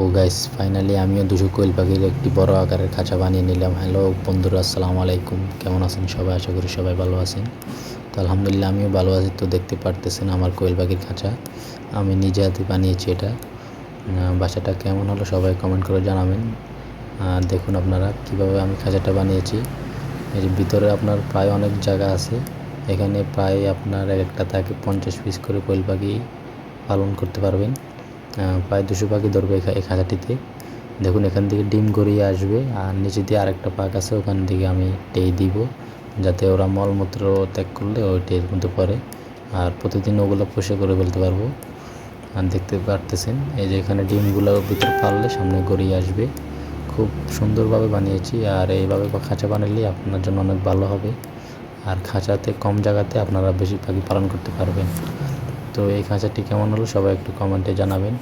ও guys, finally আমিও দুশো কোয়েল পাখির একটি বড় আকারের খাঁচা বানিয়ে নিলাম। হ্যালো বন্ধুরা, আসসালামু আলাইকুম। কেমন আছেন সবাই? আশা করি সবাই ভালো আছেন। তো আলহামদুলিল্লাহ আমিও ভালো আছি। তো দেখতে পারতেছেন আমার কোয়েল পাখির খাঁচা আমি নিজে হাতে বানিয়েছি। এটা বাসাটা কেমন হলো সবাই কমেন্ট করে জানাবেন। দেখুন আপনারা কিভাবে আমি খাঁচাটা বানিয়েছি। এর ভিতরে আপনার প্রায় অনেক জায়গা আছে। এখানে প্রায় আপনার একটা থাকে 50 পিস করে কোয়েল পাখি পালন করতে পারবেন। প্রায় 200 পাখি ধরবে এই খাঁচাটিতে। দেখুন এখান থেকে ডিম গড়িয়ে আসবে, আর নিচে দিয়ে আরেকটা পাক আছে, ওখান থেকে আমি টেই দিব যাতে ওরা মলমূত্র ত্যাগ করলে ওই টের মধ্যে পড়ে। আর প্রতিদিন ওগুলো পুষে করে ফেলতে পারবো। আর দেখতে পারতেছেন এই যে এখানে ডিমগুলো ভিতরে পারলে সামনে গড়িয়ে আসবে। খুব সুন্দরভাবে বানিয়েছি। আর এইভাবে খাঁচা বানালে আপনার জন্য অনেক ভালো হবে। আর খাঁচাতে কম জায়গাতে আপনারা বেশি পাখি পালন করতে পারবেন। তো এই খাঁচাটি কেমন হলো সবাই একটু কমেন্টে জানাবেন।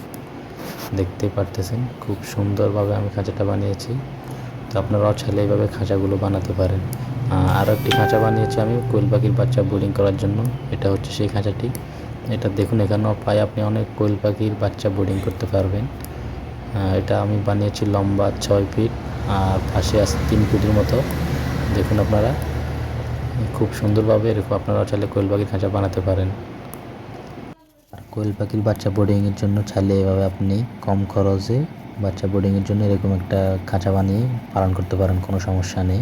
দেখতেই পারতেছেন খুব সুন্দরভাবে আমি খাঁচাটা বানিয়েছি। তো আপনারাও চাইলে এইভাবে খাঁচাগুলো বানাতে পারেন। আরও একটি খাঁচা বানিয়েছি আমি কোয়েল পাখির বাচ্চা বোর্ডিং করার জন্য। এটা হচ্ছে সেই খাঁচাটি। এটা দেখুন এখানেও প্রায় আপনি অনেক কোয়েল পাখির বাচ্চা বোর্ডিং করতে পারবেন। এটা আমি বানিয়েছি লম্বা 6 ফিট আর পাশে আছে 3 ফিটের মতো। দেখুন আপনারা খুব সুন্দরভাবে এরকম আপনারাও চাইলে কোয়েল পাখির খাঁচা বানাতে পারেন। আর কোয়েল পাখির বাচ্চা বোর্ডিংয়ের জন্য চাইলে এভাবে আপনি কম খরচে বাচ্চা বোর্ডিংয়ের জন্য এরকম একটা খাঁচা বানিয়ে পালন করতে পারেন, কোনো সমস্যা নেই।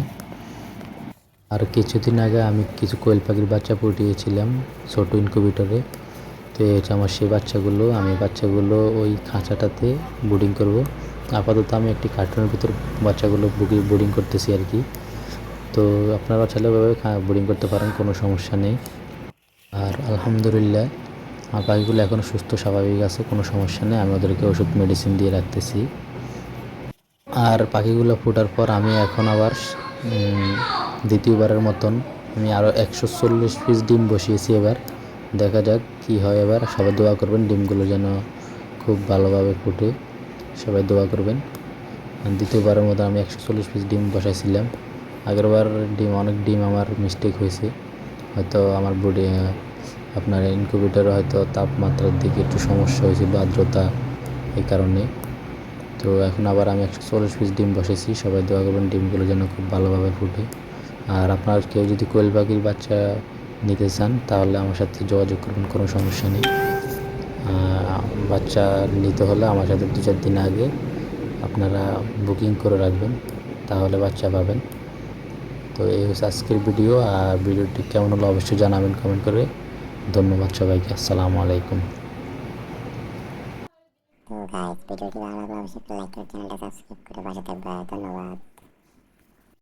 আর কিছুদিন আগে আমি কিছু কোয়েল পাখির বাচ্চা ফুটিয়েছিলাম ছোট ইনকিউবেটরে। তো এই হচ্ছে আমার সেই বাচ্চাগুলো। আমি বাচ্চাগুলো ওই খাঁচাটাতে বোর্ডিং করব। আপাতত আমি একটি কার্টুনের ভিতর বাচ্চাগুলো বোর্ডিং করতেছি আর কি। তো আপনারা চাইলে ওইভাবে বোর্ডিং করতে পারেন, কোনো সমস্যা নেই। আর আলহামদুলিল্লাহ আমার পাখিগুলো এখনও সুস্থ স্বাভাবিক আছে, কোনো সমস্যা নেই। আমি ওদেরকে ওষুধ মেডিসিন দিয়ে রাখতেছি। আর পাখিগুলো ফোটার পর আমি এখন আবার দ্বিতীয়বারের মতন আমি আরও 140 পিস ডিম বসিয়েছি। এবার দেখা যাক কি হয়। এবার সবাই দোয়া করবেন ডিমগুলো যেন খুব ভালোভাবে ফুটে, সবাই দোয়া করবেন। দ্বিতীয়বারের মতো আমি 140 পিস ডিম বসাইছিলাম। আগেরবার অনেক ডিম আমার মিস্টেক হয়েছে, হয়তো আমার বডি আপনার ইনকিউবেটরে হয়তো তাপমাত্রার দিকে একটু সমস্যা হয়েছিল, আর্দ্রতা, এই কারণে। তো এখন আবার আমি 140 পিস ডিম বসেছি। সবাই দোয়া করবেন ডিমগুলো যেন খুব ভালোভাবে ফুটে। আর আপনার কেউ যদি কোয়েল পাখির বাচ্চা নিতে চান তাহলে আমার সাথে যোগাযোগ করবেন, কোনো সমস্যা নেই। বাচ্চা নিতে হলে আমার সাথে 2-4 দিন আগে আপনারা বুকিং করে রাখবেন, তাহলে বাচ্চা পাবেন। তো এই হচ্ছে আজকের ভিডিও। আর ভিডিওটি কেমন হলো অবশ্যই জানাবেন কমেন্ট করে। ধন্যবাদ সবাইকে। আসসালামু আলাইকুম। তো গাইস, ভিডিওটি ভালো লাগলে অবশ্যই লাইক করে চ্যানেলটা সাবস্ক্রাইব করে পাশে থাকবে। ধন্যবাদ।